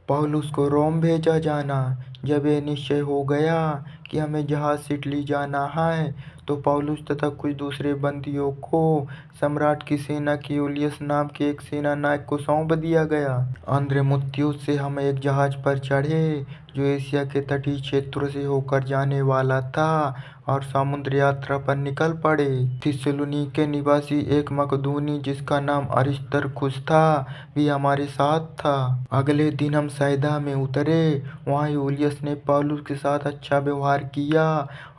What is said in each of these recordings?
पौलुस को रोम भेजा जाना। जब यह निश्चय हो गया कि हमें जहाज से इटली जाना है, तो पौलुस तथा कुछ दूसरे बंदियों को सम्राट की सेना की यूलियस नाम के एक सेना नायक को सौंप दिया गया। अद्रमुत्तियुस से हम एक जहाज पर चढ़े जो एशिया के तटीय क्षेत्रों से होकर जाने वाला था और समुद्र यात्रा पर निकल पड़े। थिस्सलुनीके निवासी एक मकदूनी जिसका नाम अरिस्तर्खुस था भी हमारे साथ था। अगले दिन हम सैदा में उतरे। वहाँ यूलियस ने पौलुस के साथ अच्छा व्यवहार किया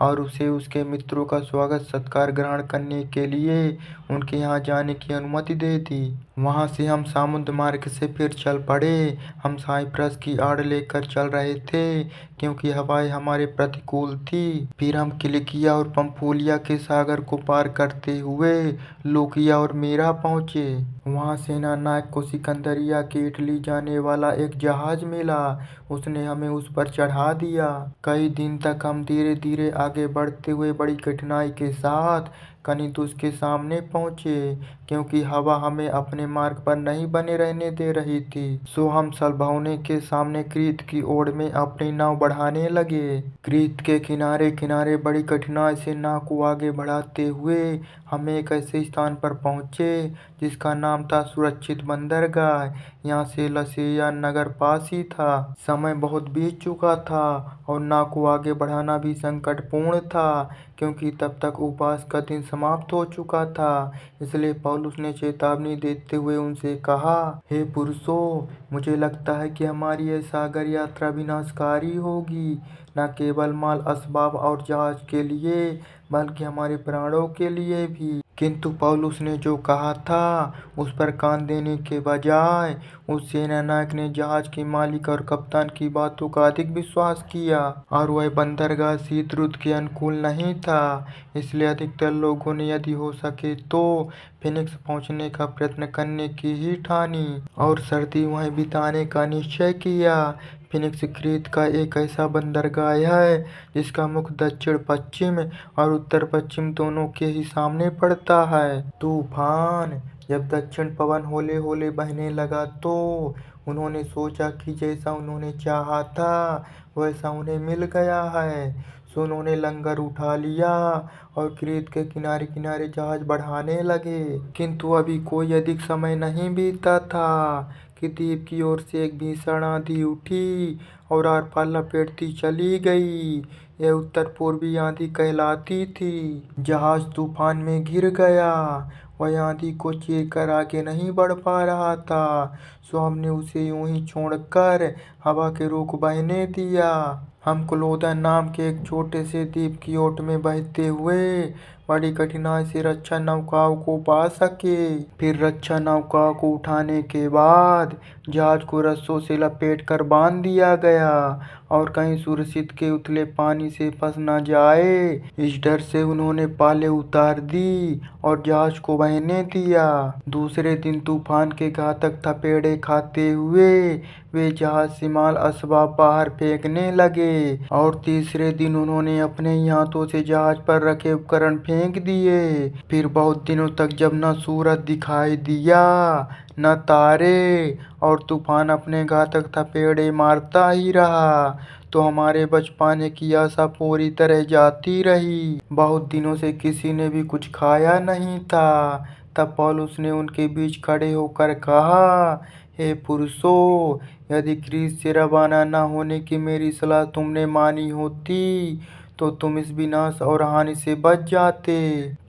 और उसे उसके मित्रों का स्वागत सत्कार ग्रहण करने के लिए उनके यहाँ जाने की अनुमति दे दी। वहाँ से हम समुद्र मार्ग से फिर चल पड़े। हम साइप्रस की आड़ लेकर चल रहे थे क्योंकि हवाएं हमारे प्रतिकूल थी। फिर हम किलिकिया और पंफूलिया के सागर को पार करते हुए लूकिया और मीरा पहुँचे। वहाँ सेना नायक को सिकंदरिया के इटली जाने वाला एक जहाज मिला। उसने हमें उस पर चढ़ा दिया। कई दिन तक हम धीरे धीरे आगे बढ़ते हुए बड़ी कठिनाई के साथ कनिदुस के सामने पहुँचे क्योंकि हवा हमें अपने मार्ग पर नहीं बने रहने दे रही थी। सो हम सलभौने के सामने क्रीत की ओर में अपनी नाव बढ़ाने लगे। क्रीत के किनारे किनारे बड़ी कठिनाई से नाव को आगे बढ़ाते हुए हम एक ऐसे स्थान पर पहुँचे जिसका नाम था सुरक्षित बंदरगाह। यहाँ से लसेया नगर पास ही था। समय बहुत बीत चुका था और नाव को आगे बढ़ाना भी संकटपूर्ण था क्योंकि तब तक उपवास का दिन समाप्त हो चुका था। इसलिए पौलुस ने चेतावनी देते हुए उनसे कहा, हे पुरुषों, मुझे लगता है कि हमारी यह सागर यात्रा विनाशकारी होगी, न केवल माल असबाब और जहाज के लिए बल्कि हमारे प्राणों के लिए भी। किंतु पौलुस ने जो कहा था उस पर कान देने के बजाय उस सेनानायक ने जहाज के मालिक और कप्तान की बातों का अधिक विश्वास किया और वह बंदरगाह शीत ऋतु के अनुकूल नहीं था। इसलिए अधिकतर लोगों ने यदि हो सके तो फिनिक्स पहुंचने का प्रयत्न करने की ही ठानी और सर्दी वहीं बिताने का निश्चय किया। फिनिक्स क्रीत का एक ऐसा बंदरगाह है जिसका मुख दक्षिण पश्चिम और उत्तर पश्चिम दोनों के ही सामने पड़ता है। तूफान जब दक्षिण पवन होले होले बहने लगा तो उन्होंने सोचा कि जैसा उन्होंने चाहा था वैसा उन्हें मिल गया है। सो उन्होंने लंगर उठा लिया और क्रीत के किनारे किनारे जहाज बढ़ाने लगे। किंतु अभी कोई अधिक समय नहीं बीता था कि द्वीप की ओर से एक भीषण आंधी उठी और आर पार लपेटती चली गई। यह उत्तर पूर्वी आंधी कहलाती थी। जहाज तूफान में घिर गया। वह आंधी को चीर कर आगे नहीं बढ़ पा रहा था। सो हमने उसे यूं ही छोड़कर हवा के रुख बहने दिया। हम क्लोदा नाम के एक छोटे से द्वीप की ओट में बहते हुए बड़ी कठिनाई से रक्षा नौकाओं को पा सके। फिर रक्षा नौकाओं को उठाने के बाद जहाज को रस्सों से लपेटकर बांध दिया गया और कहीं सुरक्षित के उथले पानी से फंस न जाए, इस डर से उन्होंने पाले उतार दी और जहाज को बहने दिया। दूसरे दिन तूफान के घातक थपेड़े खाते हुए वे जहाज से माल असबाब बाहर फेंकने लगे और तीसरे दिन उन्होंने अपने ही हाथों से जहाज पर रखे उपकरण फेंक दिए। फिर बहुत दिनों तक जब न सूरज दिखाई दिया न तारे और तूफान अपने घातक थपेड़े मारता ही रहा, तो हमारे बच पाने की आशा पूरी तरह जाती रही। बहुत दिनों से किसी ने भी कुछ खाया नहीं था। तब पौलुस ने उनके बीच खड़े होकर कहा, हे पुरुषों, यदि क्रीत से रवाना न होने की मेरी सलाह तुमने मानी होती तो तुम इस विनाश और हानि से बच जाते।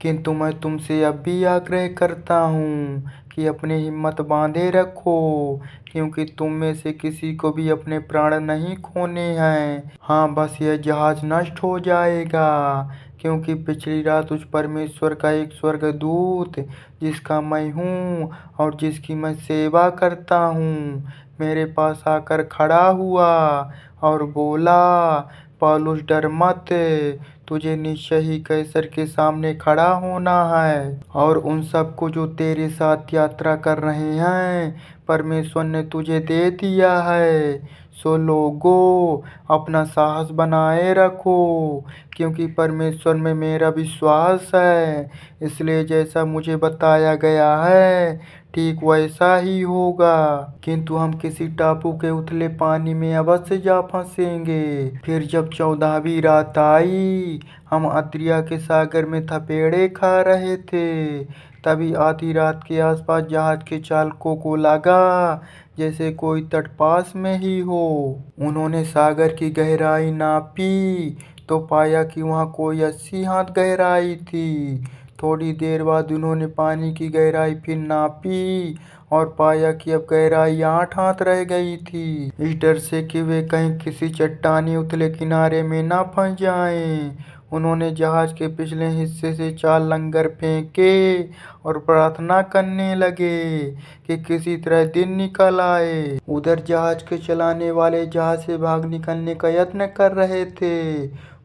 किंतु मैं तुमसे अब भी आग्रह करता हूँ कि अपनी हिम्मत बांधे रखो, क्योंकि तुम में से किसी को भी अपने प्राण नहीं खोने हैं। हाँ, बस यह जहाज नष्ट हो जाएगा, क्योंकि पिछली रात उस परमेश्वर का एक स्वर्गदूत जिसका मैं हूँ और जिसकी मैं सेवा करता हूँ मेरे पास आकर खड़ा हुआ और बोला, पौलुस, डर मत, तुझे निश्चय ही कैसर के सामने खड़ा होना है और उन सबको जो तेरे साथ यात्रा कर रहे हैं परमेश्वर ने तुझे दे दिया है। सो लोगों, अपना साहस बनाए रखो, क्योंकि परमेश्वर में मेरा विश्वास है। इसलिए जैसा मुझे बताया गया है ठीक वैसा ही होगा, किंतु हम किसी टापू के उथले पानी में अवश्य जा फंसेंगे। फिर जब 14वीं रात आई, हम अद्रिया के सागर में थपेड़े खा रहे थे, तभी आधी रात के आसपास जहाज के चालकों को लगा जैसे कोई तट पास में ही हो। उन्होंने सागर की गहराई नापी तो पाया कि वहाँ कोई 80 हाथ गहराई थी। थोड़ी देर बाद उन्होंने पानी की गहराई फिर नापी और पाया कि अब गहराई 8 हाथ रह गई थी। इस डर से कि वे कहीं किसी चट्टानी उथले किनारे में ना फंस जाएं, उन्होंने जहाज के पिछले हिस्से से 4 लंगर फेंके और प्रार्थना करने लगे कि किसी तरह दिन निकल आए। उधर जहाज के चलाने वाले जहाज से भाग निकलने का यत्न कर रहे थे।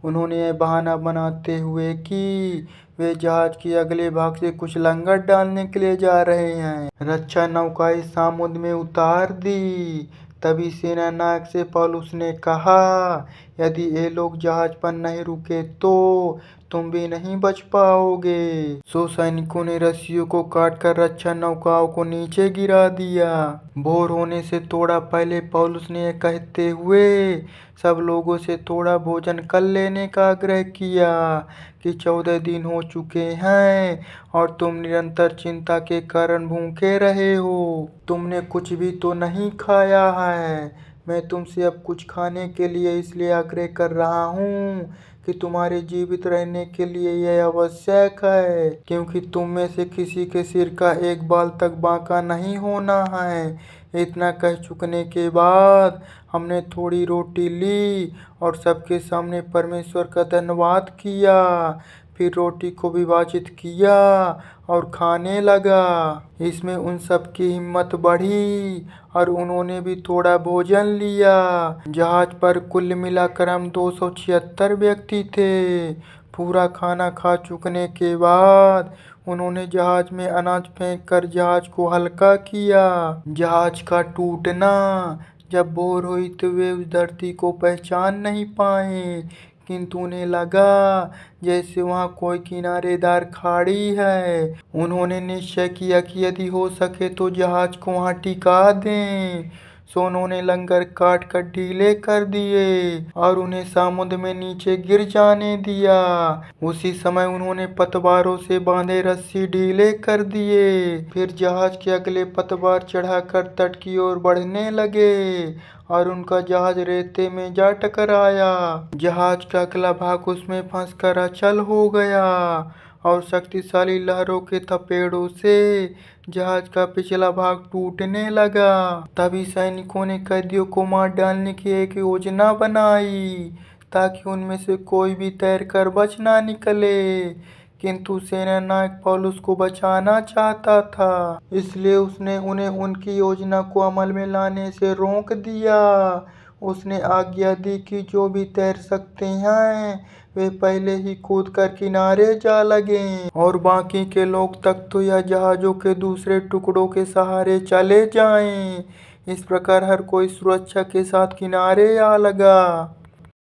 उन्होंने यह बहाना बनाते हुए कि वे जहाज के अगले भाग से कुछ लंगर डालने के लिए जा रहे हैं, रक्षा नौका इस समुद्र में उतार दी। तभी सेनानायक से पौलुस ने कहा, यदि ये लोग जहाज पर नहीं रुके तो तुम भी नहीं बच पाओगे। सो सैनिकों ने रस्सियों को काटकर रक्षा नौकाओं को नीचे गिरा दिया। भोर होने से थोड़ा पहले पौलुस ने यह कहते हुए सब लोगों से थोड़ा भोजन कर लेने का आग्रह किया कि 14 दिन हो चुके हैं और तुम निरंतर चिंता के कारण भूखे रहे हो। तुमने कुछ भी तो नहीं खाया है। मैं तुमसे अब कुछ खाने के लिए इसलिए आग्रह कर रहा हूँ कि तुम्हारे जीवित रहने के लिए यह आवश्यक है, क्योंकि तुम में से किसी के सिर का एक बाल तक बांका नहीं होना है। इतना कह चुकने के बाद हमने थोड़ी रोटी ली और सबके सामने परमेश्वर का धन्यवाद किया। फिर रोटी को विभाजित किया और खाने लगा। इसमें उन सब की हिम्मत बढ़ी और उन्होंने भी थोड़ा भोजन लिया। जहाज पर कुल मिलाकर हम 276 व्यक्ति थे। पूरा खाना खा चुकने के बाद उन्होंने जहाज में अनाज फेंक कर जहाज को हल्का किया। जहाज का टूटना जब भोर हुई तो वे उस धरती को पहचान नहीं पाए, किंतु उन्हें लगा जैसे वहाँ कोई किनारेदार खाड़ी है। उन्होंने निश्चय किया कि यदि हो सके तो जहाज को वहाँ टिका दें। सो उन्होंने लंगर काट कर ढीले कर दिए और उन्हें समुद्र में नीचे गिर जाने दिया। उसी समय उन्होंने पतवारों से बांधे रस्सी ढीले कर दिए। फिर जहाज के अगले पतवार चढ़ाकर तट की ओर बढ़ने लगे और उनका जहाज रेते में जा टकराया। जहाज का अगला भाग उसमें फंसकर अचल हो गया और शक्तिशाली लहरों के थपेड़ों से जहाज का पिछला भाग टूटने लगा। तभी सैनिकों ने कैदियों को मार डालने की एक योजना बनाई ताकि उनमें से कोई भी तैरकर बच ना निकले, किंतु सेनानायक पौलुस को बचाना चाहता था, इसलिए उसने उन्हें उनकी योजना को अमल में लाने से रोक दिया। उसने आज्ञा दी कि जो भी तैर सकते हैं वे पहले ही कूदकर किनारे जा लगें और बाकी के लोग तख्तों या जहाजों के दूसरे टुकड़ों के सहारे चले जाएं। इस प्रकार हर कोई सुरक्षा के साथ किनारे आ लगा।